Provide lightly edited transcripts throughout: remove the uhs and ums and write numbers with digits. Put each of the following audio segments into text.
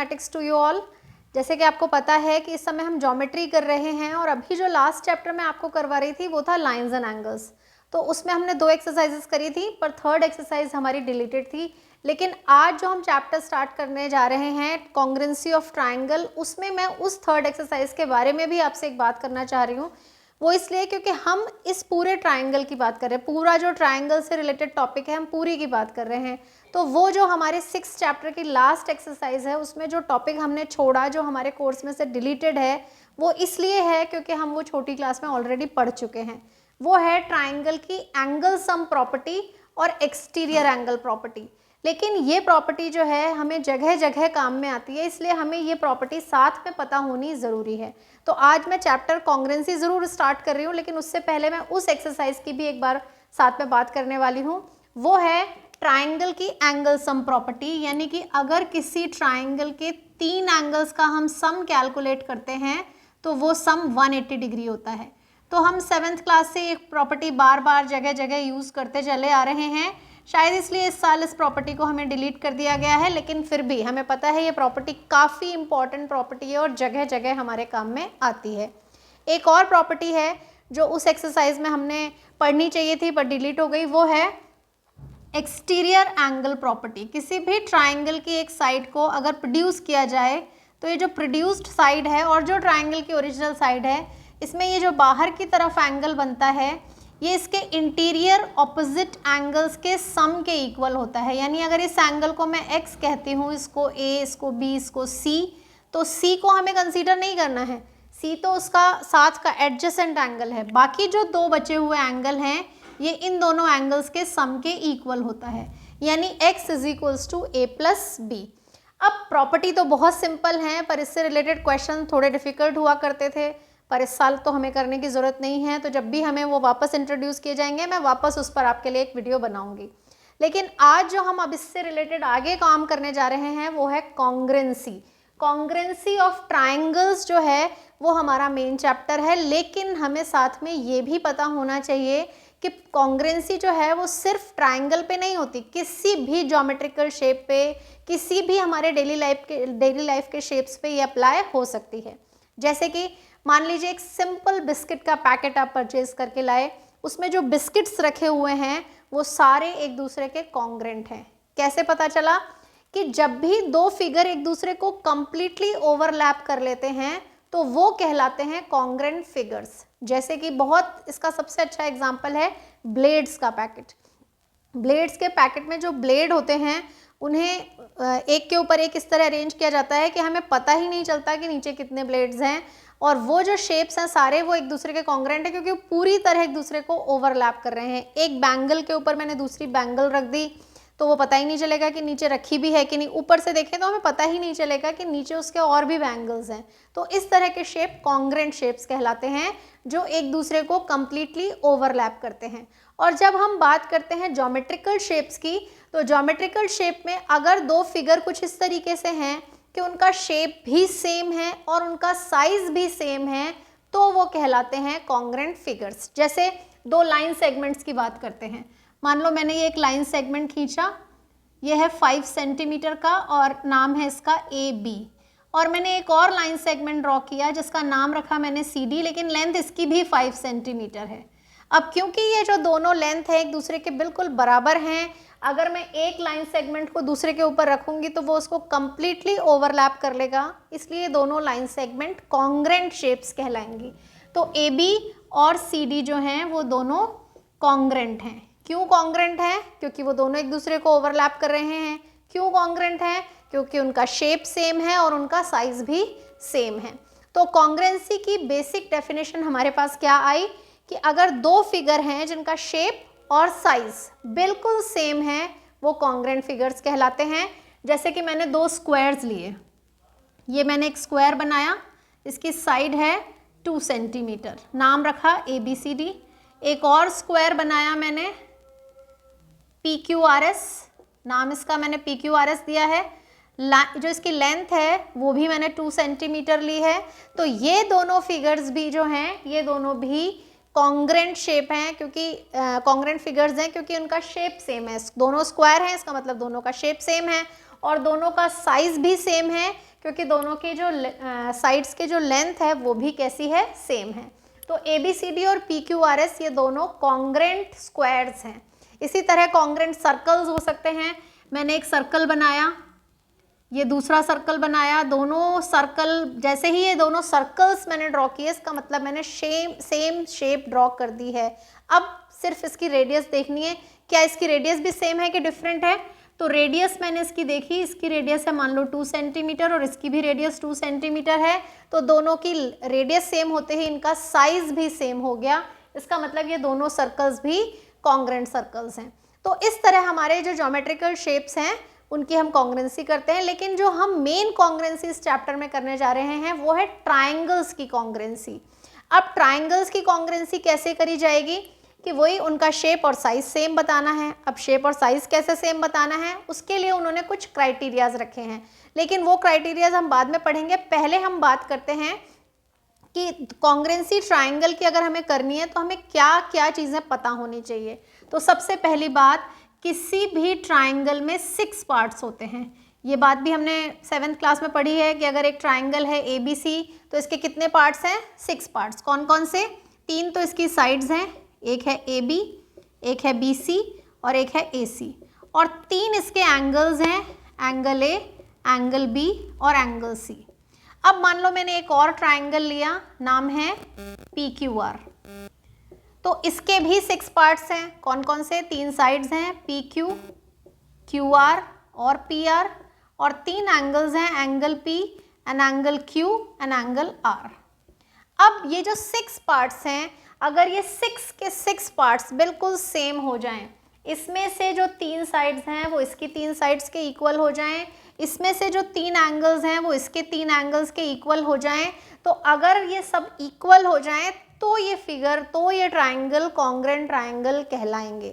Mathematics to you all. जैसे कि आपको पता है कि इस समय हम ज्योमेट्री कर रहे हैं और अभी जो लास्ट चैप्टर मैं आपको करवा रही थी वो था लाइंस एंड एंगल्स। तो उसमें हमने 2 एक्सरसाइजेस करी थी, पर 3rd एक्सरसाइज हमारी डिलीटेड थी। लेकिन आज जो हम चैप्टर स्टार्ट करने जा रहे हैं कॉन्ग्रुएंसी ऑफ ट्राइंगल, उसमें मैं उस 3rd एक्सरसाइज के बारे में भी आपसे एक बात करना चाह रही हूँ। वो इसलिए क्योंकि हम इस पूरे ट्राइंगल की बात कर रहे हैं, पूरा जो ट्राइंगल से रिलेटेड टॉपिक है हम पूरी की बात कर रहे हैं। तो वो जो हमारे 6th चैप्टर की लास्ट एक्सरसाइज है उसमें जो टॉपिक हमने छोड़ा, जो हमारे कोर्स में से डिलीटेड है, वो इसलिए है क्योंकि हम वो छोटी क्लास में ऑलरेडी पढ़ चुके हैं। वो है ट्राइंगल की एंगल सम प्रॉपर्टी और एक्सटीरियर एंगल प्रॉपर्टी। लेकिन ये प्रॉपर्टी जो है हमें जगह जगह काम में आती है, इसलिए हमें ये प्रॉपर्टी साथ में पता होनी ज़रूरी है। तो आज मैं चैप्टर कॉन्ग्रुएंसी ज़रूर स्टार्ट कर रही हूँ, लेकिन उससे पहले मैं उस एक्सरसाइज की भी एक बार साथ में बात करने वाली हूँ। वो है ट्राइंगल की एंगल सम प्रॉपर्टी, यानी कि अगर किसी ट्राइंगल के 3 एंगल्स का हम सम कैलकुलेट करते हैं तो वो सम 180 डिग्री होता है। तो हम 7th क्लास से एक प्रॉपर्टी बार बार जगह जगह यूज़ करते चले आ रहे हैं। शायद इसलिए इस साल इस प्रॉपर्टी को हमें डिलीट कर दिया गया है, लेकिन फिर भी हमें पता है ये प्रॉपर्टी काफ़ी इंपॉर्टेंट प्रॉपर्टी है और जगह जगह हमारे काम में आती है। एक और प्रॉपर्टी है जो उस एक्सरसाइज में हमने पढ़नी चाहिए थी पर डिलीट हो गई, वो है एक्सटीरियर एंगल प्रॉपर्टी। किसी भी ट्राइंगल की एक साइड को अगर प्रोड्यूस किया जाए तो ये जो प्रोड्यूस्ड साइड है और जो ट्राइंगल की ओरिजिनल साइड है, इसमें ये जो बाहर की तरफ एंगल बनता है ये इसके इंटीरियर ऑपोजिट एंगल्स के सम के इक्वल होता है। यानी अगर इस एंगल को मैं x कहती हूँ, इसको a, इसको b, इसको c, तो c को हमें कंसीडर नहीं करना है, c तो उसका साथ का एडजेसेंट एंगल है। बाकी जो 2 बचे हुए एंगल हैं ये इन दोनों एंगल्स के सम के इक्वल होता है, यानी x is equals to a plus b। अब प्रॉपर्टी तो बहुत सिंपल है, पर इससे रिलेटेड क्वेश्चन थोड़े डिफिकल्ट हुआ करते थे, पर इस साल तो हमें करने की ज़रूरत नहीं है। तो जब भी हमें वो वापस इंट्रोड्यूस किए जाएंगे मैं वापस उस पर आपके लिए एक वीडियो बनाऊंगी। लेकिन आज जो हम अब इससे रिलेटेड आगे काम करने जा रहे हैं वो है कॉन्ग्रुएंसी। कॉन्ग्रुएंसी ऑफ ट्राइंगल्स जो है वो हमारा मेन चैप्टर है, लेकिन हमें साथ में ये भी पता होना चाहिए कि कॉन्ग्रुएंसी जो है वो सिर्फ ट्राइंगल पे नहीं होती, किसी भी ज्योमेट्रिकल शेप पे, किसी भी हमारे डेली लाइफ के शेप्स पे ये अप्लाई हो सकती है। जैसे कि मान लीजिए एक सिंपल बिस्किट का पैकेट आप परचेज करके लाए, उसमें जो बिस्किट्स रखे हुए हैं वो सारे एक दूसरे के कॉन्ग्रुएंट हैं। कैसे पता चला? कि जब भी 2 फिगर एक दूसरे को कंप्लीटली ओवरलैप कर लेते हैं तो वो कहलाते हैं कॉन्ग्रुएंट फिगर्स। जैसे कि बहुत इसका सबसे अच्छा एग्जांपल है ब्लेड्स का पैकेट। ब्लेड्स के पैकेट में जो ब्लेड होते हैं उन्हें एक के ऊपर एक इस तरह अरेंज किया जाता है कि हमें पता ही नहीं चलता कि नीचे कितने ब्लेड्स हैं, और वो जो शेप्स हैं सारे वो एक दूसरे के कॉन्ग्रुएंट है क्योंकि वो पूरी तरह एक दूसरे को ओवरलैप कर रहे हैं। एक बैंगल के ऊपर मैंने दूसरी बैंगल रख दी तो वो पता ही नहीं चलेगा कि नीचे रखी भी है कि नहीं, ऊपर से देखें तो हमें पता ही नहीं चलेगा कि नीचे उसके और भी बैंगल्स हैं। तो इस तरह के शेप कॉन्ग्रुएंट शेप्स कहलाते हैं जो एक दूसरे को कंप्लीटली ओवरलैप करते हैं। और जब हम बात करते हैं ज्योमेट्रिकल शेप्स की, तो ज्योमेट्रिकल शेप में अगर 2 फिगर कुछ इस तरीके से हैं कि उनका शेप भी सेम है और उनका साइज भी सेम है तो वो कहलाते हैं कॉन्ग्रुएंट फिगर्स। जैसे 2 लाइन सेगमेंट्स की बात करते हैं। मान लो मैंने ये एक लाइन सेगमेंट खींचा, ये है 5 सेंटीमीटर का और नाम है इसका AB, और मैंने एक और लाइन सेगमेंट ड्रॉ किया जिसका नाम रखा मैंने CD, लेकिन लेंथ इसकी भी 5 सेंटीमीटर है। अब क्योंकि ये जो दोनों लेंथ है एक दूसरे के बिल्कुल बराबर हैं, अगर मैं एक लाइन सेगमेंट को दूसरे के ऊपर रखूंगी तो वो उसको कंप्लीटली ओवरलैप कर लेगा, इसलिए दोनों लाइन सेगमेंट कॉन्ग्रुएंट शेप्स कहलाएंगी। तो AB और CD जो हैं वो दोनों कॉन्ग्रुएंट हैं। क्यों कॉन्ग्रुएंट है? क्योंकि वो दोनों एक दूसरे को ओवरलैप कर रहे हैं। क्यों कॉन्ग्रुएंट है? क्योंकि उनका शेप सेम है और उनका साइज भी सेम है। तो कॉन्ग्रुएंसी की बेसिक डेफिनेशन हमारे पास क्या आई कि अगर 2 फिगर हैं जिनका शेप और साइज बिल्कुल सेम है वो कॉन्ग्रुएंट फिगर्स कहलाते हैं। जैसे कि मैंने 2 स्क्वायर्स लिए, ये मैंने एक स्क्वायर बनाया, इसकी साइड है 2 सेंटीमीटर, नाम रखा ABCD। एक और स्क्वायर बनाया मैंने PQRS, नाम इसका मैंने PQRS दिया है। जो इसकी लेंथ है वो भी मैंने 2 सेंटीमीटर ली है। तो ये दोनों फिगर्स भी जो हैं ये दोनों भी कॉन्ग्रुएंट शेप हैं, क्योंकि कॉन्ग्रुएंट फिगर्स हैं क्योंकि उनका शेप सेम है। दोनों स्क्वायर हैं, इसका मतलब दोनों का शेप सेम है। और दोनों का साइज भी सेम है, क्योंकि दोनों के जो साइड्स के जो लेंथ है वो भी कैसी है, सेम है। तो ABCD और PQRS ये दोनों कॉन्ग्रेंट स्क्वायर्स हैं। इसी तरह कॉन्ग्रेंट सर्कल्स हो सकते हैं। मैंने एक सर्कल बनाया, ये दूसरा सर्कल बनाया, दोनों सर्कल, जैसे ही ये दोनों सर्कल्स मैंने ड्रॉ किए, इसका मतलब मैंने सेम शेप ड्रॉ कर दी है। अब सिर्फ इसकी रेडियस देखनी है, क्या इसकी रेडियस भी सेम है कि डिफरेंट है। तो रेडियस मैंने इसकी देखी, इसकी रेडियस है मान लो 2 सेंटीमीटर और इसकी भी रेडियस 2 सेंटीमीटर है। तो दोनों की रेडियस सेम होते ही इनका साइज भी सेम हो गया। इसका मतलब ये दोनों सर्कल्स भी कॉन्ग्रेंट सर्कल्स हैं। तो इस तरह हमारे जो ज्योमेट्रिकल शेप्स हैं उनकी हम कॉन्ग्रेंसी करते हैं। लेकिन जो हम मेन कॉन्ग्रेंसी इस चैप्टर में करने जा रहे हैं वो है ट्राइंगल्स की कॉन्ग्रेंसी। अब ट्राइंगल्स की कॉन्ग्रेंसी कैसे करी जाएगी कि वही उनका शेप और साइज सेम बताना है। अब शेप और साइज कैसे सेम बताना है, उसके लिए उन्होंने कुछ क्राइटेरियाज रखे हैं, लेकिन वो क्राइटेरियाज हम बाद में पढ़ेंगे। पहले हम बात करते हैं कि कॉन्ग्रेंसी ट्राइंगल की अगर हमें करनी है तो हमें क्या क्या चीज़ें पता होनी चाहिए। तो सबसे पहली बात, किसी भी ट्राइंगल में 6 पार्ट्स होते हैं। ये बात भी हमने 7th क्लास में पढ़ी है कि अगर एक ट्राइंगल है ABC तो इसके कितने पार्ट्स हैं, 6 पार्ट्स। कौन कौन से, 3 तो इसकी साइड्स हैं, एक है AB, एक है BC और एक है AC, और 3 इसके एंगल्स हैं, एंगल A, एंगल B और एंगल C। अब मान लो मैंने एक और ट्राइंगल लिया, नाम है PQR, तो इसके भी 6 पार्ट्स हैं। कौन कौन से, 3 साइड्स हैं PQ, QR और PR, और 3 एंगल्स हैं, angle P and angle Q and angle R। अब ये जो 6 पार्ट्स हैं, अगर ये 6 के 6 पार्ट्स बिल्कुल सेम हो जाएं, इसमें से जो 3 साइड्स हैं वो इसकी 3 साइड्स के इक्वल हो जाएं, इसमें से जो 3 एंगल्स हैं वो इसके 3 एंगल्स के इक्वल हो जाएं, तो अगर ये सब इक्वल हो जाएं तो ये फिगर, तो ये ट्राइंगल कॉन्ग्रेंट ट्राइंगल कहलाएंगे।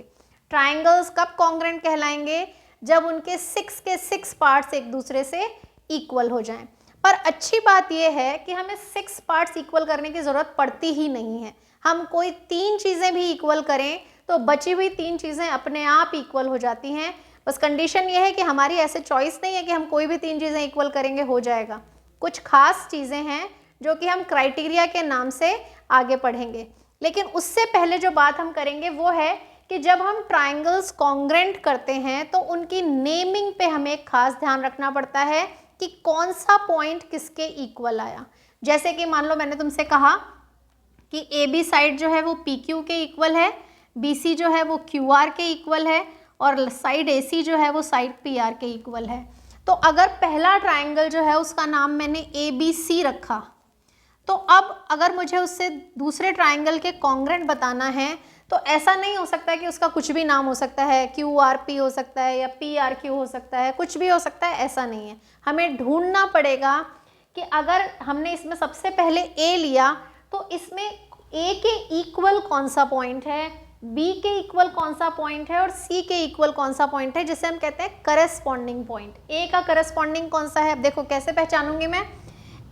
ट्राइंगल्स कब कॉन्ग्रेंट कहलाएंगे, जब उनके 6 के 6 पार्ट्स एक दूसरे से इक्वल हो जाएं। पर अच्छी बात यह है कि हमें 6 पार्ट्स इक्वल करने की ज़रूरत पड़ती ही नहीं है। हम कोई 3 चीज़ें भी इक्वल करें तो बची हुई 3 चीज़ें अपने आप इक्वल हो जाती हैं। बस कंडीशन ये है कि हमारी ऐसे चॉइस नहीं है कि हम कोई भी 3 चीज़ें इक्वल करेंगे हो जाएगा। कुछ खास चीज़ें हैं जो कि हम क्राइटेरिया के नाम से आगे पढ़ेंगे। लेकिन उससे पहले जो बात हम करेंगे वो है कि जब हम ट्राइंगल्स कॉन्ग्रेंट करते हैं तो उनकी नेमिंग पे हमें एक खास ध्यान रखना पड़ता है कि कौन सा पॉइंट किसके इक्वल आया। जैसे कि मान लो मैंने तुमसे कहा कि AB साइड जो है वो PQ के इक्वल है, BC जो है वो QR के इक्वल है और साइड AC जो है वो साइड PR के इक्वल है। तो अगर पहला ट्राइंगल जो है उसका नाम मैंने ABC रखा, तो अब अगर मुझे उससे दूसरे ट्राइंगल के कॉन्ग्रेंट बताना है तो ऐसा नहीं हो सकता कि उसका कुछ भी नाम हो सकता है, QRP हो सकता है या PRQ हो सकता है, कुछ भी हो सकता है, ऐसा नहीं है। हमें ढूंढना पड़ेगा कि अगर हमने इसमें सबसे पहले A लिया तो इसमें A के इक्वल कौन सा पॉइंट है, B के इक्वल कौन सा पॉइंट है और C के इक्वल कौन सा पॉइंट है, जिसे हम कहते हैं करस्पॉन्डिंग पॉइंट। A का करस्पॉन्डिंग कौन सा है, अब देखो कैसे पहचानूंगी मैं।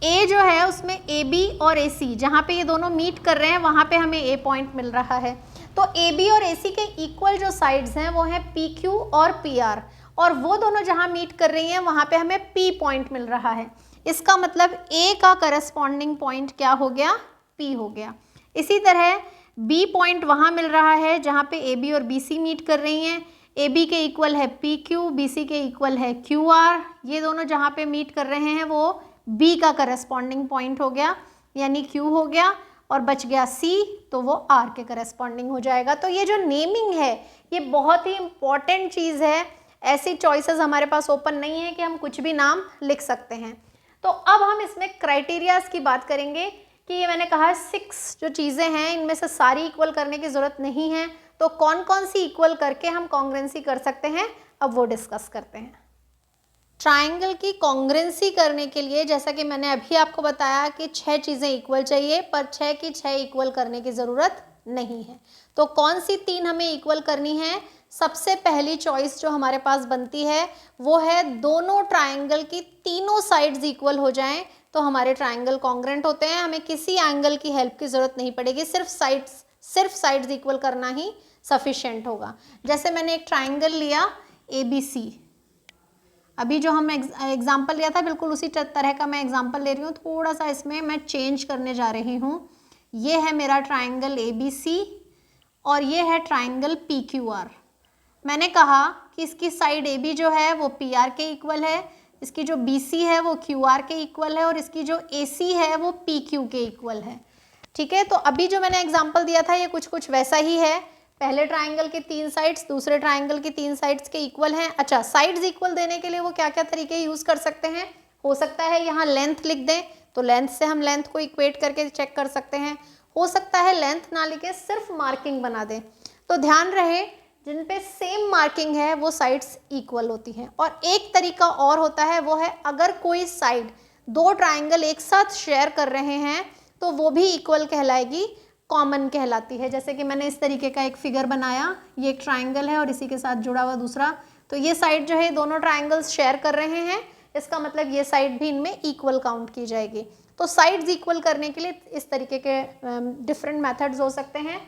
A जो है उसमें AB और AC, जहाँ पे ये दोनों मीट कर रहे हैं वहाँ पे हमें A पॉइंट मिल रहा है। तो AB और AC के इक्वल जो साइड्स हैं वो हैं PQ और PR, और वो दोनों जहाँ मीट कर रही हैं वहाँ पे हमें P पॉइंट मिल रहा है। इसका मतलब A का करस्पॉन्डिंग पॉइंट क्या हो गया, P हो गया। इसी तरह B पॉइंट वहाँ मिल रहा है जहाँ पे AB और BC मीट कर रही हैं। AB के इक्वल है PQ, BC के इक्वल है QR, ये दोनों जहाँ पे मीट कर रहे हैं वो B का करस्पॉन्डिंग पॉइंट हो गया, यानी Q हो गया, और बच गया C, तो वो R के करस्पॉन्डिंग हो जाएगा। तो ये जो नेमिंग है ये बहुत ही इम्पॉर्टेंट चीज़ है। ऐसी चॉइसेस हमारे पास ओपन नहीं है कि हम कुछ भी नाम लिख सकते हैं। तो अब हम इसमें क्राइटेरियाज की बात करेंगे कि ये मैंने कहा 6 जो चीज़ें हैं इनमें से सारी इक्वल करने की ज़रूरत नहीं है, तो कौन कौन सी इक्वल करके हम कॉन्ग्रेंसी कर सकते हैं, अब वो डिस्कस करते हैं। ट्राइंगल की कॉन्ग्रेंसी करने के लिए जैसा कि मैंने अभी आपको बताया कि 6 चीज़ें इक्वल चाहिए, पर 6 की 6 इक्वल करने की ज़रूरत नहीं है। तो कौन सी 3 हमें इक्वल करनी है, सबसे पहली चॉइस जो हमारे पास बनती है वो है दोनों ट्राइंगल की तीनों साइड्स इक्वल हो जाएं तो हमारे ट्राइंगल कॉन्ग्रेंट होते हैं। हमें किसी एंगल की हेल्प की ज़रूरत नहीं पड़ेगी, सिर्फ साइड्स इक्वल करना ही सफिशिएंट होगा। जैसे मैंने एक ट्राइंगल लिया ABC, अभी जो हम एग्जाम्पल लिया था बिल्कुल उसी तरह का मैं एग्जाम्पल ले रही हूँ, थोड़ा सा इसमें मैं चेंज करने जा रही हूँ। ये है मेरा ट्राइंगल ABC और ये है ट्राइंगल PQR। मैंने कहा कि इसकी साइड AB जो है वो PR के इक्वल है, इसकी जो BC है वो QR के इक्वल है और इसकी जो AC है वो PQ के इक्वल है। ठीक है, तो अभी जो मैंने एग्जाम्पल दिया था ये कुछ कुछ वैसा ही है। पहले ट्राइंगल के 3 साइड्स दूसरे ट्राइंगल की 3 साइड्स के इक्वल हैं। अच्छा, साइड्स इक्वल देने के लिए वो क्या क्या तरीके यूज़ कर सकते हैं? हो सकता है यहाँ लेंथ लिख दें, तो लेंथ से हम लेंथ को इक्वेट करके चेक कर सकते हैं। हो सकता है लेंथ ना लिखे सिर्फ मार्किंग बना दें। तो ध्यान रहे जिन पे सेम मार्किंग है वो साइड्स इक्वल होती हैं। और एक तरीका और होता है, वो है अगर कोई साइड 2 ट्राइंगल एक साथ शेयर कर रहे हैं तो वो भी इक्वल कहलाएगी, कॉमन कहलाती है। जैसे कि मैंने इस तरीके का एक फिगर बनाया, ये एक ट्राइंगल है और इसी के साथ जुड़ा हुआ दूसरा, तो ये साइड जो है दोनों ट्राइंगल्स शेयर कर रहे हैं, इसका मतलब ये साइड भी इनमें इक्वल काउंट की जाएगी। तो साइड्स इक्वल करने के लिए इस तरीके के डिफरेंट मेथड्स हो सकते हैं।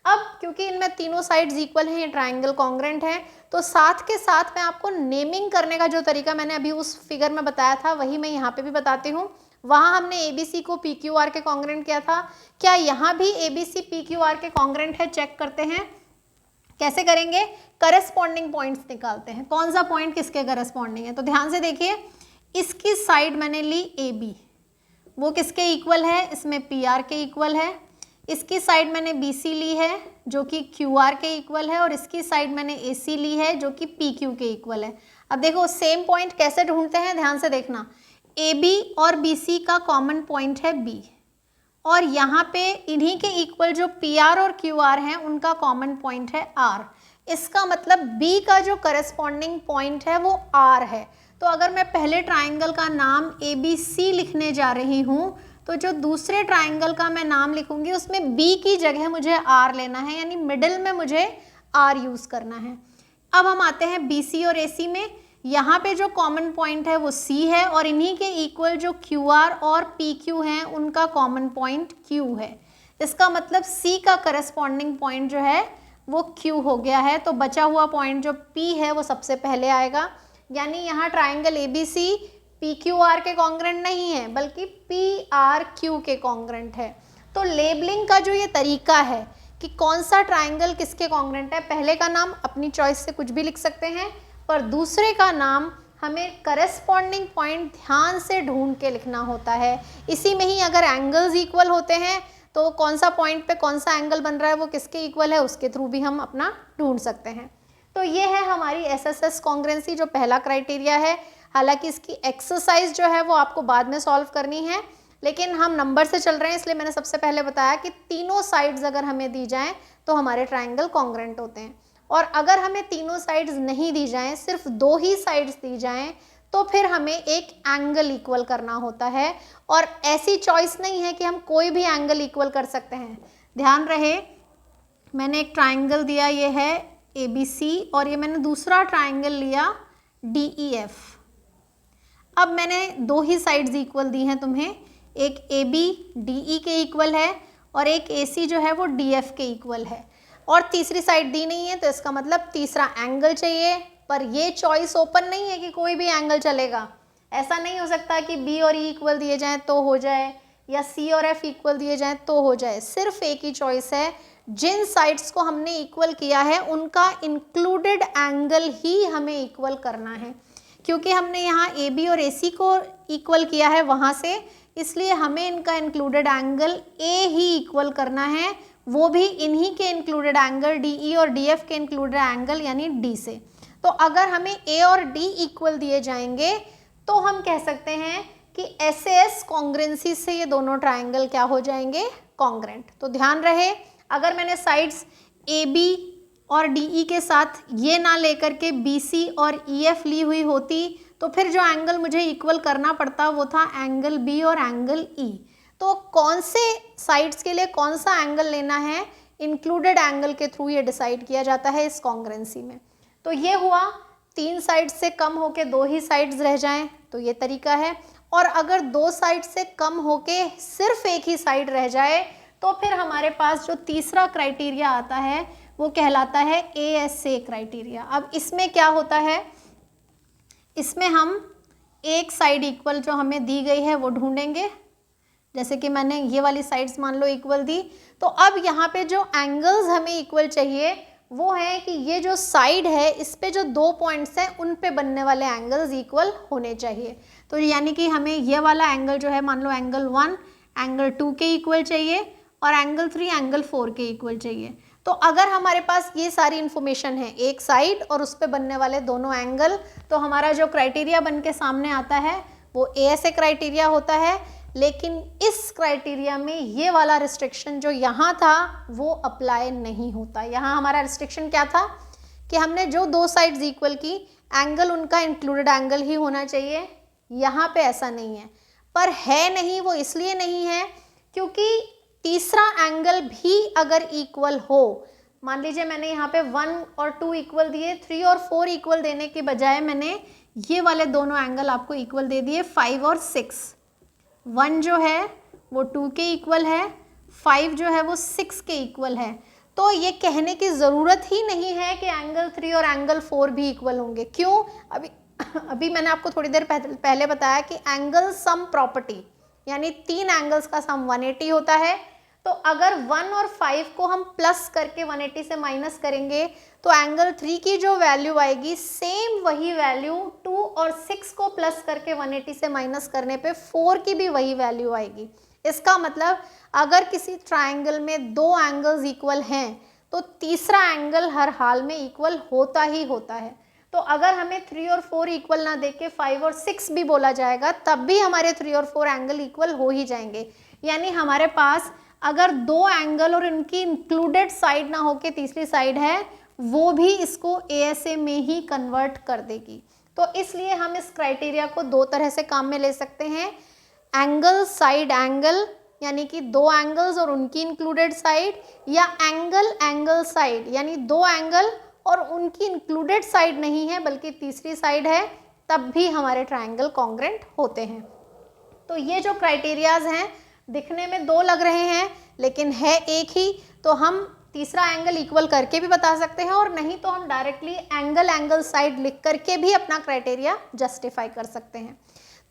अब क्योंकि इनमें तीनों साइड्स इक्वल हैं, ये ट्राइंगल कॉन्ग्रेंट है, तो साथ के साथ मैं आपको नेमिंग करने का जो तरीका मैंने अभी उस फिगर में बताया था वही मैं यहाँ पे भी बताती हूँ। वहाँ हमने ABC को PQR के कॉन्ग्रेंट किया था, क्या यहाँ भी ABC PQR के कॉन्ग्रेंट है? चेक करते हैं। कैसे करेंगे? करस्पॉन्डिंग पॉइंट्स निकालते हैं, कौन सा पॉइंट किसके करस्पॉन्डिंग है। तो ध्यान से देखिए, इसकी साइड मैंने ली AB, वो किसके इक्वल है? इसमें PR के इक्वल है। इसकी साइड मैंने BC ली है जो कि QR के इक्वल है और इसकी साइड मैंने AC ली है जो कि PQ के इक्वल है। अब देखो सेम पॉइंट कैसे ढूंढते हैं, ध्यान से देखना। AB और BC का कॉमन पॉइंट है B और यहाँ पे इन्हीं के इक्वल जो PR और QR हैं उनका कॉमन पॉइंट है R। इसका मतलब B का जो करस्पॉन्डिंग पॉइंट है वो R है। तो अगर मैं पहले ट्राइंगल का नाम ABC लिखने जा रही हूँ तो जो दूसरे ट्राइंगल का मैं नाम लिखूंगी उसमें B की जगह मुझे R लेना है, यानी मिडिल में मुझे R यूज़ करना है। अब हम आते हैं BC और AC में। यहाँ पे जो कॉमन पॉइंट है वो C है और इन्हीं के इक्वल जो QR और PQ हैं उनका कॉमन पॉइंट Q है। इसका मतलब C का करस्पॉन्डिंग पॉइंट जो है वो Q हो गया है। तो बचा हुआ पॉइंट जो P है वो सबसे पहले आएगा, यानी यहाँ ट्राइंगल ABC PQR के कॉन्ग्रेंट नहीं है बल्कि PRQ के कॉन्ग्रेंट है। तो लेबलिंग का जो ये तरीका है कि कौन सा ट्राइंगल किसके कॉन्ग्रेंट है, पहले का नाम अपनी चॉइस से कुछ भी लिख सकते हैं, पर दूसरे का नाम हमें करस्पॉन्डिंग पॉइंट ध्यान से ढूंढ के लिखना होता है। इसी में ही अगर एंगल्स इक्वल होते हैं तो कौन सा पॉइंट पे कौन सा एंगल बन रहा है वो किसके इक्वल है उसके थ्रू भी हम अपना ढूंढ सकते हैं। तो ये है हमारी SSS कॉन्ग्रेंसी, जो पहला क्राइटेरिया है। हालांकि इसकी एक्सरसाइज जो है वो आपको बाद में सॉल्व करनी है, लेकिन हम नंबर से चल रहे हैं इसलिए मैंने सबसे पहले बताया कि तीनों साइड्स अगर हमें दी जाएं तो हमारे ट्राइंगल कॉन्ग्रेंट होते हैं। और अगर हमें तीनों साइड्स नहीं दी जाएं, सिर्फ 2 ही साइड्स दी जाएं, तो फिर हमें एक एंगल इक्वल करना होता है। और ऐसी चॉइस नहीं है कि हम कोई भी एंगल इक्वल कर सकते हैं। ध्यान रहे, मैंने एक ट्राइंगल दिया, ये है ABC और ये मैंने दूसरा ट्राइंगल लिया DEF। अब मैंने 2 ही साइड्स इक्वल दी हैं तुम्हें, एक AB DE के इक्वल है और एक AC जो है वो DF के इक्वल है, और तीसरी साइड दी नहीं है, तो इसका मतलब तीसरा एंगल चाहिए। पर ये चॉइस ओपन नहीं है कि कोई भी एंगल चलेगा। ऐसा नहीं हो सकता कि B और E इक्वल दिए जाएं तो हो जाए या C और F इक्वल दिए जाएं तो हो जाए। सिर्फ एक ही चॉइस है, जिन साइड्स को हमने इक्वल किया है उनका इंक्लूडेड एंगल ही हमें इक्वल करना है। क्योंकि हमने यहाँ AB और AC को इक्वल किया है वहाँ से, इसलिए हमें इनका included angle A he equal करना है, वो भी इन्हीं के इंक्लूडेड एंगल DE और DF के इंक्लूडेड एंगल यानी D से। तो अगर हमें A और D इक्वल दिए जाएंगे तो हम कह सकते हैं कि SAS कॉन्ग्रेंसी से ये दोनों ट्राइंगल क्या हो जाएंगे, कॉन्ग्रेंट। तो ध्यान रहे, अगर मैंने साइड्स AB और DE के साथ ये ना लेकर के BC और EF ली हुई होती तो फिर जो एंगल मुझे इक्वल करना पड़ता वो था एंगल B और एंगल E। तो कौन से साइड्स के लिए कौन सा एंगल लेना है, इंक्लूडेड एंगल के थ्रू ये डिसाइड किया जाता है इस कॉन्ग्रेंसी में। तो ये हुआ, 3 साइड्स से कम होके 2 ही साइड्स रह जाएं तो ये तरीका है, और अगर 2 साइड से कम होके सिर्फ एक ही साइड रह जाए तो फिर हमारे पास जो तीसरा क्राइटेरिया आता है वो कहलाता है ASA क्राइटेरिया। अब इसमें क्या होता है, इसमें हम एक साइड इक्वल जो हमें दी गई है वो ढूंढेंगे, जैसे कि मैंने ये वाली साइड्स मान लो इक्वल दी। तो अब यहाँ पे जो एंगल्स हमें इक्वल चाहिए वो है कि ये जो साइड है इस पे जो 2 पॉइंट्स हैं उन पे बनने वाले एंगल्स इक्वल होने चाहिए। तो यानी कि हमें ये वाला एंगल जो है मान लो एंगल 1 एंगल 2 के इक्वल चाहिए और एंगल 3 एंगल 4 के इक्वल चाहिए। तो अगर हमारे पास ये सारी इन्फॉर्मेशन है, एक साइड और उस पे बनने वाले दोनों एंगल, तो हमारा जो क्राइटेरिया बन के सामने आता है वो ASA क्राइटेरिया होता है। लेकिन इस क्राइटेरिया में ये वाला रिस्ट्रिक्शन जो यहाँ था वो अप्लाई नहीं होता। यहाँ हमारा रिस्ट्रिक्शन क्या था कि हमने जो 2 साइड्स इक्वल की, एंगल उनका इंक्लूडेड एंगल ही होना चाहिए। यहाँ पे ऐसा नहीं है, पर है नहीं, वो इसलिए नहीं है क्योंकि तीसरा एंगल भी अगर इक्वल हो, मान लीजिए मैंने यहाँ पे 1 और 2 इक्वल दिए, 3 और 4 इक्वल देने के बजाय मैंने ये वाले दोनों एंगल आपको इक्वल दे दिए 5 और 6। 1 जो है वो 2 के इक्वल है, 5 जो है वो 6 के इक्वल है। तो ये कहने की ज़रूरत ही नहीं है कि एंगल 3 और एंगल 4 भी इक्वल होंगे। क्यों? अभी मैंने आपको थोड़ी देर पहले बताया कि एंगल सम प्रॉपर्टी, यानी 3 एंगल्स का सम 180 होता है। तो अगर 1 और 5 को हम प्लस करके 180 से माइनस करेंगे तो एंगल 3 की जो वैल्यू आएगी सेम वही वैल्यू 2 और 6 को प्लस करके 180 से माइनस करने पे 4 की भी वही वैल्यू आएगी। इसका मतलब अगर किसी ट्रायंगल में 2 एंगल्स इक्वल हैं तो तीसरा एंगल हर हाल में इक्वल होता ही होता है। तो अगर हमें 3 और 4 इक्वल ना देके 5 और 6 भी बोला जाएगा तब भी हमारे 3 और 4 एंगल इक्वल हो ही जाएंगे। यानी हमारे पास अगर 2 एंगल और इनकी इंक्लूडेड साइड ना होके तीसरी साइड है, वो भी इसको ASA में ही कन्वर्ट कर देगी। तो इसलिए हम इस क्राइटेरिया को 2 तरह से काम में ले सकते हैं, एंगल साइड एंगल, यानी कि 2 एंगल्स और उनकी इंक्लूडेड साइड, या एंगल एंगल साइड, यानी 2 एंगल और उनकी इंक्लूडेड साइड नहीं है बल्कि तीसरी साइड है, तब भी हमारे ट्रायंगल कॉन्ग्रेंट होते हैं। तो ये जो क्राइटेरियाज हैं दिखने में 2 लग रहे हैं लेकिन है एक ही, तो हम तीसरा एंगल इक्वल करके भी बता सकते हैं और नहीं तो हम डायरेक्टली एंगल एंगल साइड लिख करके भी अपना क्राइटेरिया जस्टिफाई कर सकते हैं।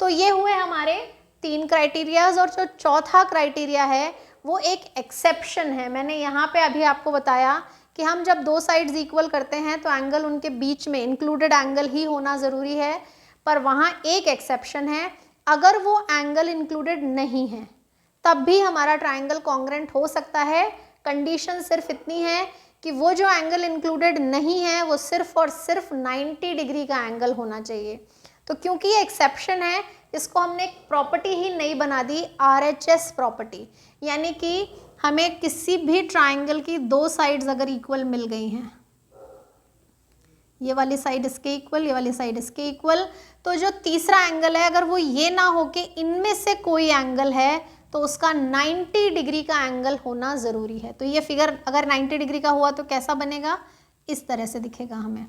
तो ये हुए हमारे 3 क्राइटेरियाज, और जो चौथा क्राइटेरिया है वो एक एक्सेप्शन है। मैंने यहाँ पे अभी आपको बताया कि हम जब 2 साइड्स इक्वल करते हैं तो एंगल उनके बीच में इंक्लूडेड एंगल ही होना ज़रूरी है, पर वहाँ एक एक्सेप्शन है, अगर वो एंगल इंक्लूडेड नहीं है तब भी हमारा ट्रायंगल कॉन्ग्रेंट हो सकता है। कंडीशन सिर्फ इतनी है कि वो जो एंगल इंक्लूडेड नहीं है वो सिर्फ और सिर्फ 90 डिग्री का एंगल होना चाहिए। तो क्योंकि ये एक्सेप्शन है, इसको हमने एक प्रॉपर्टी ही नई बना दी, RHS प्रॉपर्टी, यानी कि हमें किसी भी ट्रायंगल की 2 साइड्स अगर इक्वल मिल गई हैं, ये वाली साइड इसके इक्वल, ये वाली साइड इसके इक्वल, तो जो तीसरा एंगल है अगर वो ये ना हो कि इनमें से कोई एंगल है तो उसका 90 डिग्री का एंगल होना ज़रूरी है। तो ये फिगर अगर 90 डिग्री का हुआ तो कैसा बनेगा? इस तरह से दिखेगा हमें।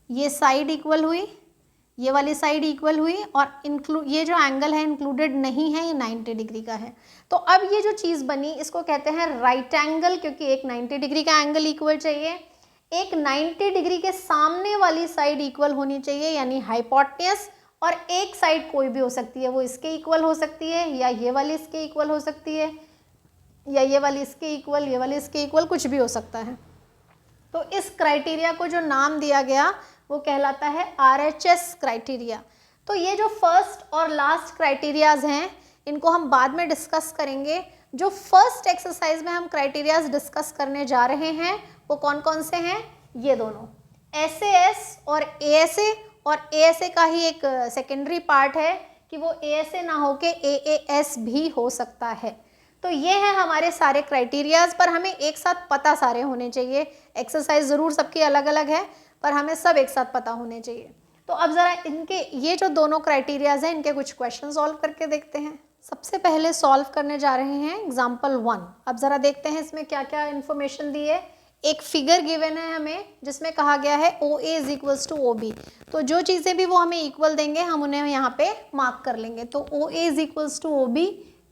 ये साइड इक्वल हुई, ये वाली साइड इक्वल हुई, और ये जो एंगल है इंक्लूडेड नहीं है, ये 90 डिग्री का है। तो अब ये जो चीज़ बनी इसको कहते हैं राइट एंगल, क्योंकि एक 90 डिग्री का एंगल इक्वल चाहिए, एक 90 डिग्री के सामने वाली साइड इक्वल होनी चाहिए यानी हाइपोटेन्यूज, और एक साइड कोई भी हो सकती है, वो इसके इक्वल हो सकती है या ये वाली इसके इक्वल हो सकती है या ये वाली इसके इक्वल, ये वाली इसके इक्वल, कुछ भी हो सकता है। तो इस क्राइटेरिया को जो नाम दिया गया वो कहलाता है RHS क्राइटेरिया। तो ये जो फर्स्ट और लास्ट क्राइटेरियाज हैं इनको हम बाद में डिस्कस करेंगे। जो फर्स्ट एक्सरसाइज में हम क्राइटेरियाज डिस्कस करने जा रहे हैं वो कौन कौन से हैं? ये दोनों, SAS और ASA, और ASA का ही एक सेकेंडरी पार्ट है कि वो ASA ना हो के AAS भी हो सकता है। तो ये हैं हमारे सारे क्राइटेरियाज, पर हमें एक साथ पता सारे होने चाहिए। एक्सरसाइज ज़रूर सबकी अलग अलग है पर हमें सब एक साथ पता होने चाहिए। तो अब ज़रा इनके ये जो दोनों क्राइटेरियाज हैं इनके कुछ क्वेश्चन सॉल्व करके देखते हैं। सबसे पहले सॉल्व करने जा रहे हैं एग्जाम्पल 1। अब ज़रा देखते हैं इसमें क्या क्या इन्फॉर्मेशन दी है। एक फिगर गिवन है हमें जिसमें कहा गया है OA is equals to OB। तो जो चीज़ें भी वो हमें इक्वल देंगे हम उन्हें यहाँ पे मार्क कर लेंगे। तो OA is equals to OB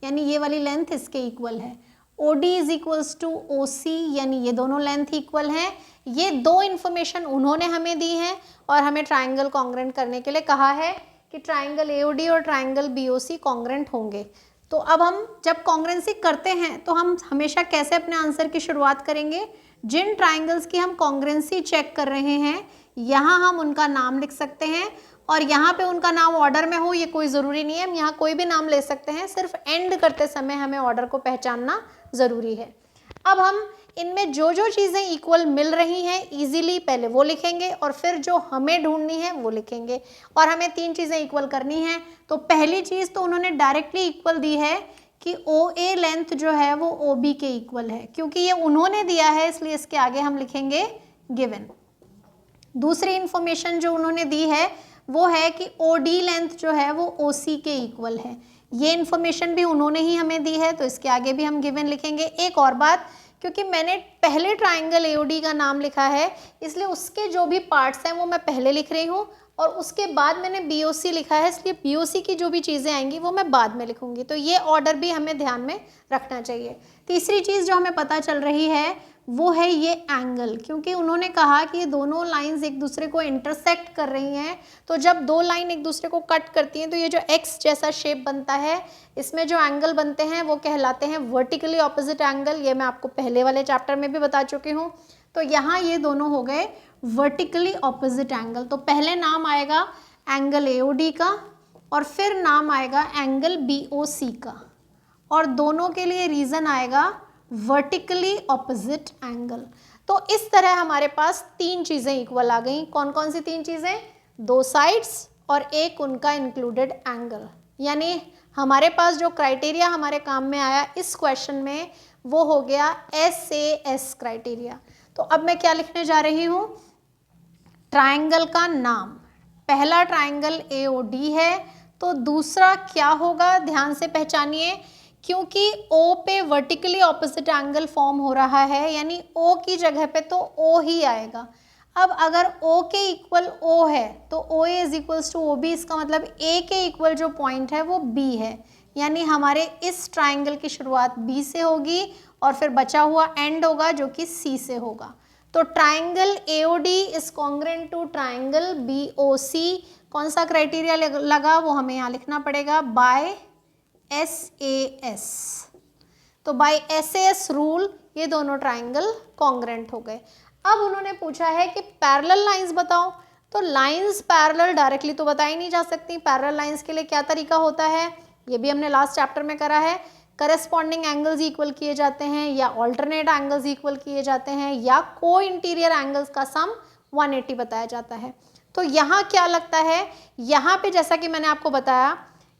यानी ये वाली लेंथ इसके इक्वल है। OD is equals to OC, यानी ये दोनों लेंथ इक्वल हैं। ये दो इन्फॉर्मेशन उन्होंने हमें दी है और हमें ट्राइंगल कॉन्ग्रेंट करने के लिए कहा है कि ट्राइंगल AOD और ट्राइंगल BOC कॉन्ग्रेंट होंगे। तो अब हम जब कॉन्ग्रेंसी करते हैं तो हम हमेशा कैसे अपने आंसर की शुरुआत करेंगे? जिन ट्राइंगल्स की हम कॉन्ग्रेंसी चेक कर रहे हैं यहाँ हम उनका नाम लिख सकते हैं, और यहाँ पे उनका नाम ऑर्डर में हो ये कोई ज़रूरी नहीं है, हम यहाँ कोई भी नाम ले सकते हैं, सिर्फ एंड करते समय हमें ऑर्डर को पहचानना ज़रूरी है। अब हम इनमें जो जो चीज़ें इक्वल मिल रही हैं इजीली पहले वो लिखेंगे और फिर जो हमें ढूंढनी है वो लिखेंगे, और हमें तीन चीज़ें इक्वल करनी हैं। तो पहली चीज़ तो उन्होंने डायरेक्टली इक्वल दी है कि OA लेंथ जो है वो OB के इक्वल है, क्योंकि ये उन्होंने दिया है इसलिए इसके आगे हम लिखेंगे गिवन। दूसरी इंफॉर्मेशन जो उन्होंने दी है वो है कि OD लेंथ जो है वो OC के इक्वल है, ये इन्फॉर्मेशन भी उन्होंने ही हमें दी है तो इसके आगे भी हम गिवन लिखेंगे। एक और बात, क्योंकि मैंने पहले ट्राइंगल AOD का नाम लिखा है इसलिए उसके जो भी पार्ट्स हैं वो मैं पहले लिख रही हूँ, और उसके बाद मैंने BOC लिखा है इसलिए BOC की जो भी चीज़ें आएंगी वो मैं बाद में लिखूंगी। तो ये ऑर्डर भी हमें ध्यान में रखना चाहिए। तीसरी चीज़ जो हमें पता चल रही है वो है ये एंगल, क्योंकि उन्होंने कहा कि ये दोनों लाइंस एक दूसरे को इंटरसेक्ट कर रही हैं, तो जब दो लाइन एक दूसरे को कट करती हैं तो ये जो X जैसा शेप बनता है इसमें जो एंगल बनते हैं वो कहलाते हैं वर्टिकली ऑपोजिट एंगल। ये मैं आपको पहले वाले चैप्टर में भी बता चुकी हूँ। तो यहाँ ये दोनों हो गए वर्टिकली ऑपोजिट एंगल। तो पहले नाम आएगा एंगल AOD का और फिर नाम आएगा एंगल BOC का, और दोनों के लिए रीज़न आएगा वर्टिकली ऑपोजिट एंगल। तो इस तरह हमारे पास तीन चीज़ें इक्वल आ गई। कौन कौन सी तीन चीज़ें? दो साइड्स और एक उनका इंक्लूडेड एंगल। यानी हमारे पास जो क्राइटेरिया हमारे काम में आया इस क्वेश्चन में वो हो गया SAS क्राइटेरिया। तो अब मैं क्या लिखने जा रही हूँ? ट्राइंगल का नाम। पहला ट्राइंगल AOD है तो दूसरा क्या होगा ध्यान से पहचानिए, क्योंकि O पे वर्टिकली ऑपोजिट एंगल फॉर्म हो रहा है यानी O की जगह पे तो O ही आएगा। अब अगर O के इक्वल O है तो OA is equals to OB, इसका मतलब A के इक्वल जो पॉइंट है वो B है, यानी हमारे इस ट्राइंगल की शुरुआत B से होगी और फिर बचा हुआ एंड होगा जो कि C से होगा। तो triangle AOD is congruent to triangle BOC। कौन सा क्राइटेरिया लगा वो हमें यहाँ लिखना पड़ेगा, बाय SAS। तो बाय SAS रूल ये दोनों ट्राइंगल कॉन्ग्रेंट हो गए। अब उन्होंने पूछा है कि पैरेलल लाइंस बताओ। तो लाइंस पैरेलल डायरेक्टली तो बता ही नहीं जा सकती। पैरेलल लाइंस के लिए क्या तरीका होता है ये भी हमने लास्ट चैप्टर में करा है। करस्पॉन्डिंग एंगल्स इक्वल किए जाते हैं या ऑल्टरनेट एंगल्स इक्वल किए जाते हैं या को इंटीरियर एंगल्स का सम 180 बताया जाता है। तो यहाँ क्या लगता है, यहाँ पे जैसा कि मैंने आपको बताया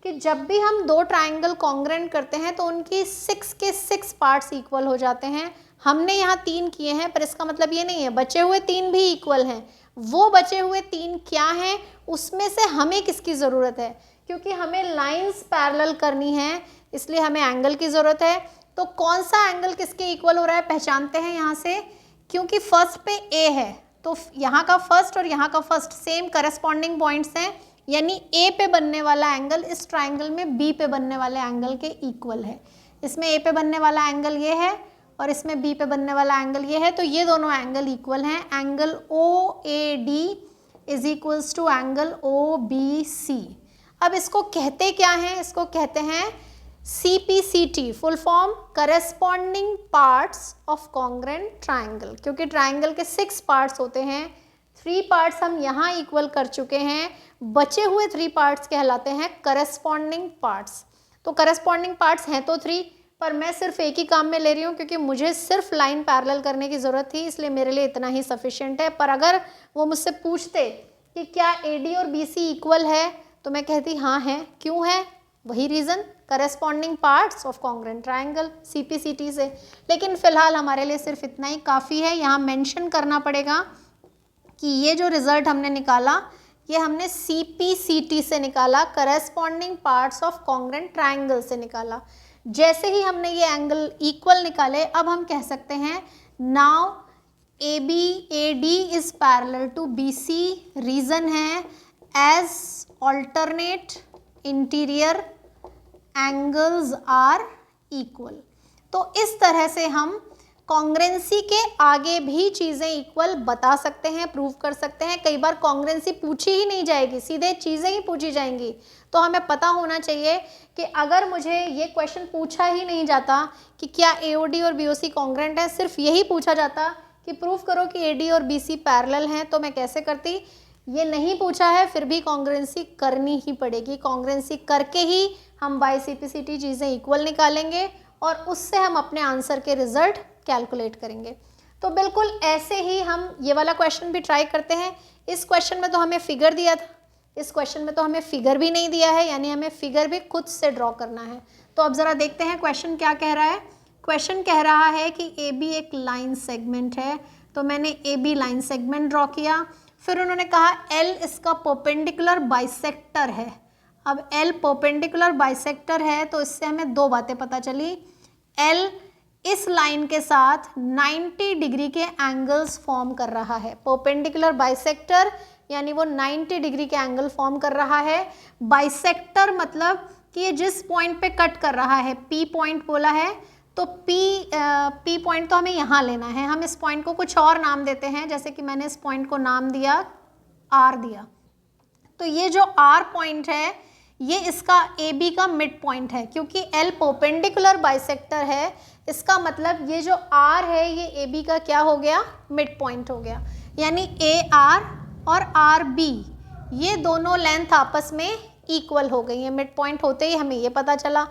कि जब भी हम दो ट्राइंगल कॉन्ग्रेंट करते हैं तो उनकी 6 के 6 पार्ट्स इक्वल हो जाते हैं। हमने यहाँ 3 किए हैं पर इसका मतलब ये नहीं है बचे हुए 3 भी इक्वल हैं। वो बचे हुए 3 क्या हैं, उसमें से हमें किसकी ज़रूरत है, क्योंकि हमें लाइंस पैरेलल करनी है इसलिए हमें एंगल की ज़रूरत है। तो कौन सा एंगल किसके इक्वल हो रहा है पहचानते हैं यहाँ से, क्योंकि फर्स्ट पे A है तो यहाँ का फर्स्ट और यहाँ का फर्स्ट सेम करस्पॉन्डिंग पॉइंट्स हैं, यानी A पे बनने वाला एंगल इस ट्राइंगल में B पे बनने वाले एंगल के इक्वल है। इसमें A पे बनने वाला एंगल ये है और इसमें B पे बनने वाला एंगल ये है, तो ये दोनों एंगल इक्वल हैं। Angle OAD is equals to angle OBC। अब इसको कहते क्या हैं, इसको कहते हैं CPCT, full form corresponding parts of congruent triangle. क्योंकि ट्राइंगल के 6 पार्ट्स होते हैं, 3 पार्ट्स हम यहाँ इक्वल कर चुके हैं, बचे हुए 3 पार्ट्स कहलाते हैं करस्पॉन्डिंग पार्ट्स। तो करस्पॉन्डिंग पार्ट्स हैं तो 3, पर मैं सिर्फ एक ही काम में ले रही हूँ क्योंकि मुझे सिर्फ लाइन पैरेलल करने की ज़रूरत थी, इसलिए मेरे लिए इतना ही सफिशिएंट है। पर अगर वो मुझसे पूछते कि क्या AD और BC इक्वल है तो मैं कहती हाँ है। क्यों है? वही reason, corresponding parts of congruent triangle, CPCT से। लेकिन फ़िलहाल हमारे लिए सिर्फ इतना ही काफ़ी है। यहाँ मेंशन करना पड़ेगा कि ये जो रिज़ल्ट हमने निकाला ये हमने CPCT से निकाला, corresponding parts of congruent triangle से निकाला। जैसे ही हमने ये एंगल इक्वल निकाले अब हम कह सकते हैं now AD is parallel to BC। Reason है as alternate interior angles are equal. तो इस तरह से हम कॉन्ग्रेंसी के आगे भी चीज़ें इक्वल बता सकते हैं, प्रूव कर सकते हैं। कई बार कॉन्ग्रेंसी पूछी ही नहीं जाएगी, सीधे चीज़ें ही पूछी जाएंगी। तो हमें पता होना चाहिए कि अगर मुझे ये क्वेश्चन पूछा ही नहीं जाता कि क्या AOD और BOC कॉन्ग्रेंट है, सिर्फ यही पूछा जाता कि प्रूव करो कि AD और BC पैरेलल हैं, तो मैं कैसे करती। ये नहीं पूछा है, फिर भी कॉन्ग्रेंसी करनी ही पड़ेगी। कॉन्ग्रेंसी करके ही हम बाय CPCT चीज़ें इक्वल निकालेंगे और उससे हम अपने आंसर के रिजल्ट कैलकुलेट करेंगे। तो बिल्कुल ऐसे ही हम ये वाला क्वेश्चन भी ट्राई करते हैं। इस क्वेश्चन में तो हमें फिगर दिया था, इस क्वेश्चन में तो हमें फिगर भी नहीं दिया है, यानी हमें फिगर भी खुद से ड्रॉ करना है। तो अब ज़रा देखते हैं क्वेश्चन क्या कह रहा है। क्वेश्चन कह रहा है कि AB एक लाइन सेगमेंट है, तो मैंने AB लाइन सेगमेंट ड्रॉ किया। फिर उन्होंने कहा L इसका परपेंडिकुलर बाइसेक्टर है। अब L परपेंडिकुलर बाइसेक्टर है, तो इससे हमें दो बातें पता चली। L इस लाइन के साथ 90 डिग्री के एंगल्स फॉर्म कर रहा है। परपेंडिकुलर बाइसेक्टर यानी वो 90 डिग्री के एंगल फॉर्म कर रहा है। बाइसेक्टर मतलब कि ये जिस पॉइंट पे कट कर रहा है, P पॉइंट बोला है, तो P पॉइंट तो हमें यहाँ लेना है। हम इस पॉइंट को कुछ और नाम देते हैं, जैसे कि मैंने इस पॉइंट को नाम दिया R दिया। तो ये जो R पॉइंट है ये इसका AB का मिड पॉइंट है, क्योंकि L परपेंडिकुलर बाइसेक्टर है, इसका मतलब ये जो R है ये AB का क्या हो गया, मिड पॉइंट हो गया। यानी AR और RB ये दोनों लेंथ आपस में इक्वल हो गई है। मिड पॉइंट होते ही हमें ये पता चला।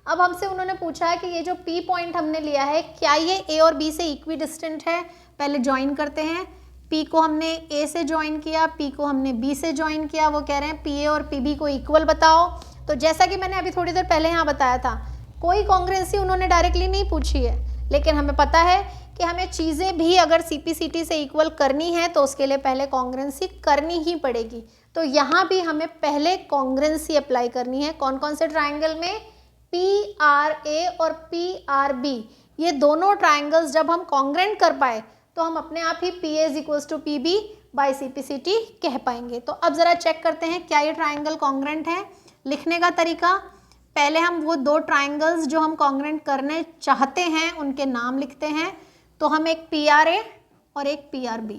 अब हमसे उन्होंने पूछा है कि ये जो P पॉइंट हमने लिया है क्या ये A और B से इक्वी डिस्टेंट है। पहले ज्वाइन करते हैं। P को हमने A से ज्वाइन किया, P को हमने B से ज्वाइन किया। वो कह रहे हैं PA और PB को इक्वल बताओ। तो जैसा कि मैंने अभी थोड़ी देर पहले यहाँ बताया था, कोई कॉन्ग्रेंसी उन्होंने डायरेक्टली नहीं पूछी है, लेकिन हमें पता है कि हमें चीज़ें भी अगर CPCT से इक्वल करनी है तो उसके लिए पहले कॉन्ग्रेंसी करनी ही पड़ेगी। तो यहाँ भी हमें पहले कॉन्ग्रेंसी अप्लाई करनी है। कौन कौन से ट्राइंगल में, PRA और PRB, ये दोनों ट्राइंगल्स जब हम कॉन्ग्रेंट कर पाए तो हम अपने आप ही PA = PB बाय CPCT कह पाएंगे। तो अब ज़रा चेक करते हैं क्या ये ट्राइंगल कॉन्ग्रेंट है। लिखने का तरीका, पहले हम वो दो ट्राइंगल्स जो हम कॉन्ग्रेंट करने चाहते हैं उनके नाम लिखते हैं। तो हम एक PRA और एक PRB,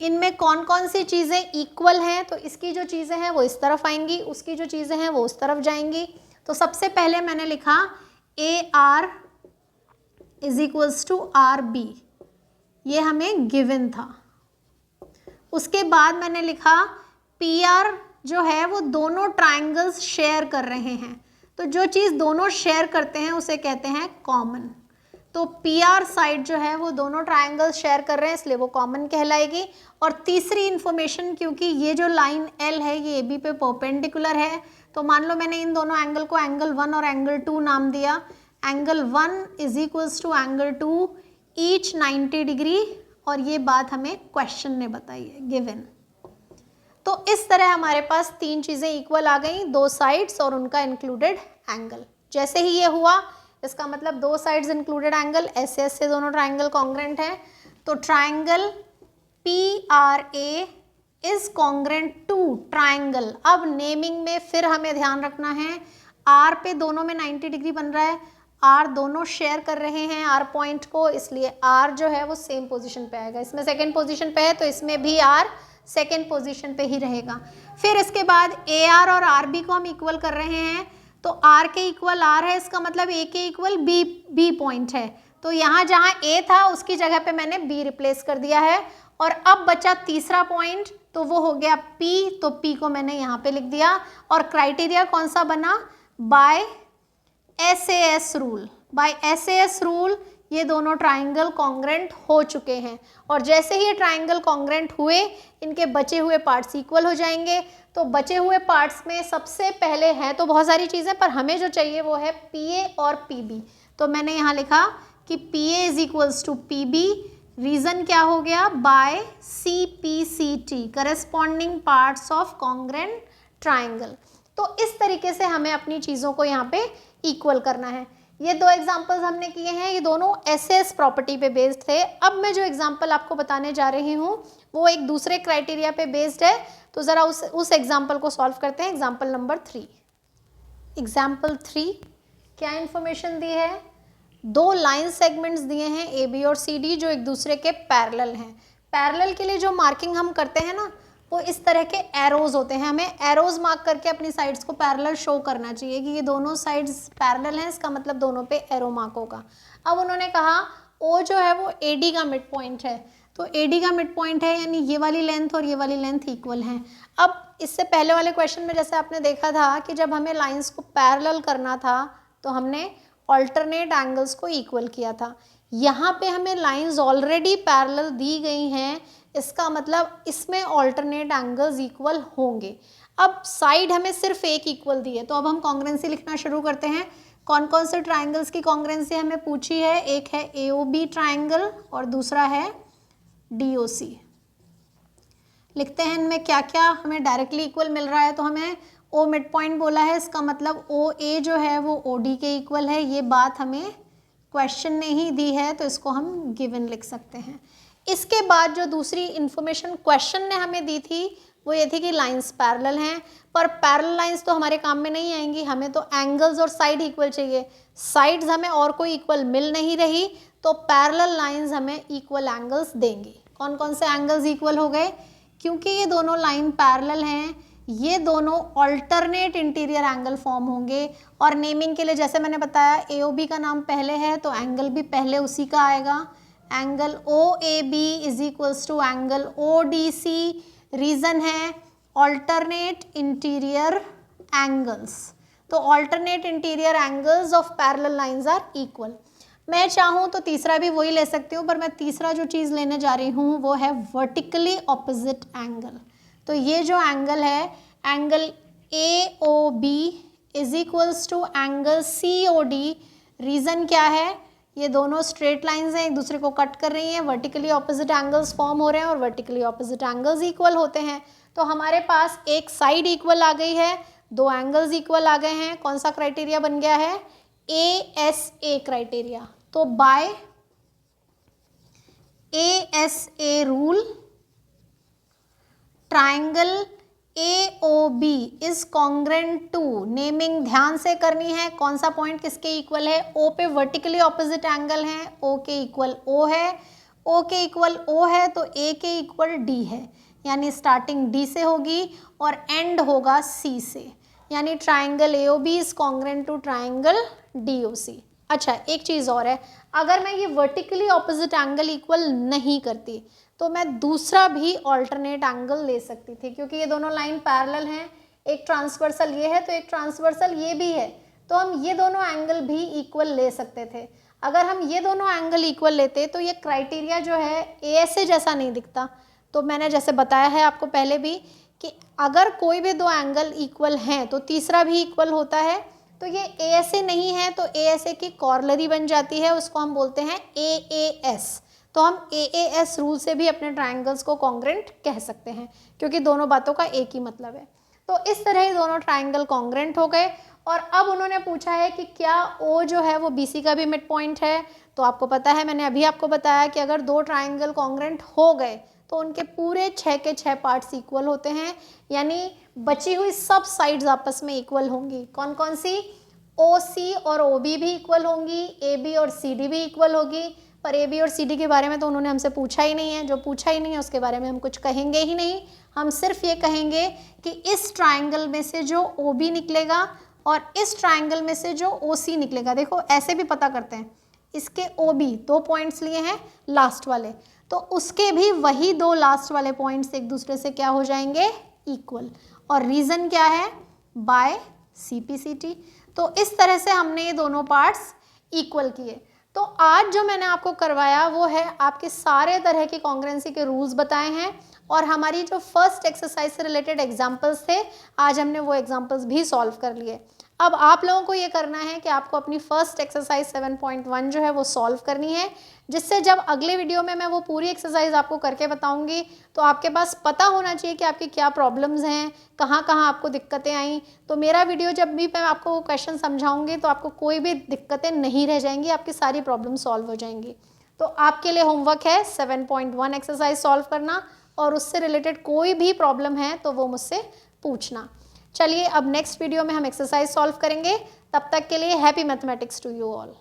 इनमें कौन कौन सी चीज़ें इक्वल हैं, तो इसकी जो चीज़ें हैं वो इस तरफ आएंगी, उसकी जो चीज़ें हैं वो उस तरफ जाएंगी। तो सबसे पहले मैंने लिखा AR = RB, ये हमें गिवन था। उसके बाद मैंने लिखा PR जो है वो दोनों ट्राइंगल्स शेयर कर रहे हैं, तो जो चीज़ दोनों शेयर करते हैं उसे कहते हैं कॉमन। तो PR साइड जो है वो दोनों ट्राइंगल्स शेयर कर रहे हैं, इसलिए वो कॉमन कहलाएगी। और तीसरी इन्फॉर्मेशन, क्योंकि ये जो लाइन L है ये AB पे परपेंडिकुलर है, तो मान लो मैंने इन दोनों एंगल को एंगल 1 और एंगल 2 नाम दिया। एंगल 1 = एंगल 2 ईच 90 डिग्री, और ये बात हमें क्वेश्चन ने बताई है, गिवन। तो इस तरह हमारे पास तीन चीज़ें इक्वल आ गई, दो साइड्स और उनका इंक्लूडेड एंगल। जैसे ही ये हुआ इसका मतलब दो साइड्स इंक्लूडेड एंगल, ऐसे ऐसे दोनों ट्राइंगल कॉन्ग्रेंट हैं। तो triangle PRA is congruent to triangle. अब नेमिंग में फिर हमें ध्यान रखना है, R पे दोनों में 90 डिग्री बन रहा है, R दोनों शेयर कर रहे हैं R पॉइंट को, इसलिए R जो है वो सेम पोजीशन पे आएगा। इसमें सेकेंड पोजीशन पे है तो इसमें भी R सेकेंड पोजीशन पे ही रहेगा। फिर इसके बाद AR और RB को हम इक्वल कर रहे हैं, तो R के इक्वल R है, इसका मतलब A के इक्वल B पॉइंट है। तो यहाँ जहाँ A था उसकी जगह पे मैंने B रिप्लेस कर दिया है। और अब बचा तीसरा पॉइंट, तो वो हो गया P, तो P को मैंने यहाँ पे लिख दिया। और क्राइटेरिया कौन सा बना, by SAS rule. By SAS rule ये दोनों ट्राइंगल कॉन्ग्रेंट हो चुके हैं, और जैसे ही ये ट्राइंगल कॉन्ग्रेंट हुए इनके बचे हुए पार्ट्स इक्वल हो जाएंगे। तो बचे हुए पार्ट्स में सबसे पहले है तो बहुत सारी चीज़ें, पर हमें जो चाहिए वो है PA और PB। तो मैंने यहाँ लिखा कि PA = PB, रीज़न क्या हो गया, by CPCT, corresponding parts of congruent triangle. तो इस तरीके से हमें अपनी चीज़ों को यहाँ पे इक्वल करना है। ये दो एग्जाम्पल्स हमने किए हैं, ये दोनों SS प्रॉपर्टी पे बेस्ड थे। अब मैं जो एग्जाम्पल आपको बताने जा रही हूँ वो एक दूसरे क्राइटेरिया पे बेस्ड है, तो ज़रा उस एग्जाम्पल को सॉल्व करते हैं। Example number 3। एग्जाम्पल 3, क्या इन्फॉर्मेशन दी है? दो लाइन सेगमेंट्स दिए हैं ए बी और सी डी जो एक दूसरे के पैरेलल हैं। पैरेलल के लिए जो मार्किंग हम करते हैं ना, वो इस तरह के एरोज होते हैं। हमें एरोज मार्क करके अपनी साइड्स को पैरेलल शो करना चाहिए कि ये दोनों साइड्स पैरेलल हैं, इसका मतलब दोनों पे एरो मार्क होगा। अब उन्होंने कहा ओ जो है वो ए डी का मिड पॉइंट है, तो ए डी का मिड पॉइंट है, यानी ये वाली लेंथ और ये वाली लेंथ इक्वल हैं। अब इससे पहले वाले क्वेश्चन में जैसे आपने देखा था कि जब हमें लाइंस को पैरेलल करना था तो हमने ऑल्टरनेट एंगल्स को इक्वल किया था। यहाँ पे हमें लाइंस ऑलरेडी पैरेलल दी गई हैं, इसका मतलब इसमें ऑल्टरनेट एंगल्स इक्वल होंगे। अब साइड हमें सिर्फ एक इक्वल दी है, तो अब हम कॉन्ग्रुएंसी लिखना शुरू करते हैं। कौन कौन से ट्राइंगल्स की कॉन्ग्रुएंसी हमें पूछी है? एक है AOB ट्राइंगल और दूसरा है DOC। लिखते हैं इनमें क्या क्या हमें डायरेक्टली इक्वल मिल रहा है। तो हमें O मिड पॉइंट बोला है, इसका मतलब OA जो है वो OD के इक्वल है। ये बात हमें क्वेश्चन ने ही दी है, तो इसको हम गिवन लिख सकते हैं। इसके बाद जो दूसरी इन्फॉर्मेशन क्वेश्चन ने हमें दी थी वो ये थी कि लाइंस पैरेलल हैं, पर पैरेलल लाइंस तो हमारे काम में नहीं आएंगी, हमें तो एंगल्स और साइड इक्वल चाहिए। साइड्स हमें और कोई इक्वल मिल नहीं रही, तो पैरेलल लाइंस हमें इक्वल एंगल्स देंगी। कौन कौन से एंगल्स इक्वल हो गए? क्योंकि ये दोनों लाइन पैरेलल हैं, ये दोनों ऑल्टरनेट इंटीरियर एंगल फॉर्म होंगे। और नेमिंग के लिए जैसे मैंने बताया AOB का नाम पहले है तो एंगल भी पहले उसी का आएगा। Angle OAB is equals to angle ODC। Reason है ऑल्टरनेट इंटीरियर एंगल्स, तो alternate interior angles of parallel lines are equal. मैं चाहूँ तो तीसरा भी वही ले सकती हूँ, पर मैं तीसरा जो चीज़ लेने जा रही हूँ वो है वर्टिकली ऑपोजिट एंगल। तो ये जो एंगल है, angle AOB is equals to angle COD। Reason क्या है? ये दोनों स्ट्रेट लाइंस हैं, एक दूसरे को कट कर रही हैं, वर्टिकली ऑपोजिट एंगल्स फॉर्म हो रहे हैं और वर्टिकली ऑपोजिट एंगल्स इक्वल होते हैं। तो हमारे पास एक साइड इक्वल आ गई है, दो एंगल्स इक्वल आ गए हैं। कौन सा क्राइटेरिया बन गया है? ASA criteria. तो बाय ASA rule triangle AOB is congruent to, naming ध्यान से करनी है, कौन सा पॉइंट किसके इक्वल है? O पे वर्टिकली ऑपोजिट एंगल है, O के इक्वल O है, O के इक्वल O है तो A के इक्वल D है, यानी स्टार्टिंग D से होगी और एंड होगा C से, यानी triangle AOB is congruent to triangle DOC। अच्छा, एक चीज़ और है, अगर मैं ये वर्टिकली ऑपोजिट एंगल इक्वल नहीं करती तो मैं दूसरा भी ऑल्टरनेट एंगल ले सकती थी, क्योंकि ये दोनों लाइन पैरेलल हैं, एक ट्रांसवर्सल ये है तो एक ट्रांसवर्सल ये भी है, तो हम ये दोनों एंगल भी इक्वल ले सकते थे। अगर हम ये दोनों एंगल इक्वल लेते तो ये क्राइटेरिया जो है ASA जैसा नहीं दिखता। तो मैंने जैसे बताया है आपको पहले भी कि अगर कोई भी दो एंगल इक्वल हैं तो तीसरा भी इक्वल होता है। तो ये ASA नहीं है तो ASA की कॉर्लरी बन जाती है, उसको हम बोलते हैं AAS। तो हम AAS रूल से भी अपने ट्राइंगल्स को कॉन्ग्रेंट कह सकते हैं, क्योंकि दोनों बातों का एक ही मतलब है। तो इस तरह ही दोनों ट्राइंगल कॉन्ग्रेंट हो गए। और अब उन्होंने पूछा है कि क्या O जो है वो BC का भी मिड पॉइंट है। तो आपको पता है, मैंने अभी आपको बताया कि अगर दो ट्राइंगल कॉन्ग्रेंट हो गए तो उनके पूरे 6 के 6 पार्ट्स इक्वल होते हैं, यानी बची हुई सब साइड्स आपस में इक्वल होंगी। कौन कौन सी? OC और OB भी इक्वल होंगी, AB और CD भी इक्वल होगी। पर AB और CD के बारे में तो उन्होंने हमसे पूछा ही नहीं है, जो पूछा ही नहीं है उसके बारे में हम कुछ कहेंगे ही नहीं। हम सिर्फ ये कहेंगे कि इस ट्राइंगल में से जो OB निकलेगा और इस ट्राइंगल में से जो OC निकलेगा, देखो ऐसे भी पता करते हैं, इसके OB 2 पॉइंट्स लिए हैं लास्ट वाले, तो उसके भी वही 2 लास्ट वाले पॉइंट्स एक दूसरे से क्या हो जाएंगे? इक्वल। और रीज़न क्या है? By CPCT। तो इस तरह से हमने ये दोनों पार्ट्स इक्वल किए। तो आज जो मैंने आपको करवाया वो है आपके सारे तरह की कॉन्ग्रुएंसी के रूल्स बताए हैं, और हमारी जो फर्स्ट एक्सरसाइज से रिलेटेड एग्जाम्पल्स थे आज हमने वो एग्जाम्पल्स भी सॉल्व कर लिए। अब आप लोगों को ये करना है कि आपको अपनी फर्स्ट एक्सरसाइज 7.1 जो है वो सॉल्व करनी है, जिससे जब अगले वीडियो में मैं वो पूरी एक्सरसाइज आपको करके बताऊंगी तो आपके पास पता होना चाहिए कि आपकी क्या प्रॉब्लम्स हैं, कहाँ कहाँ आपको दिक्कतें आई। तो मेरा वीडियो जब भी मैं आपको वो क्वेश्चन समझाऊंगी तो आपको कोई भी दिक्कतें नहीं रह जाएंगी, आपकी सारी प्रॉब्लम सॉल्व हो जाएंगी। तो आपके लिए होमवर्क है 7.1 एक्सरसाइज सॉल्व करना, और उससे रिलेटेड कोई भी प्रॉब्लम है तो वो मुझसे पूछना। चलिए अब नेक्स्ट वीडियो में हम एक्सरसाइज सॉल्व करेंगे। तब तक के लिए happy mathematics to you all.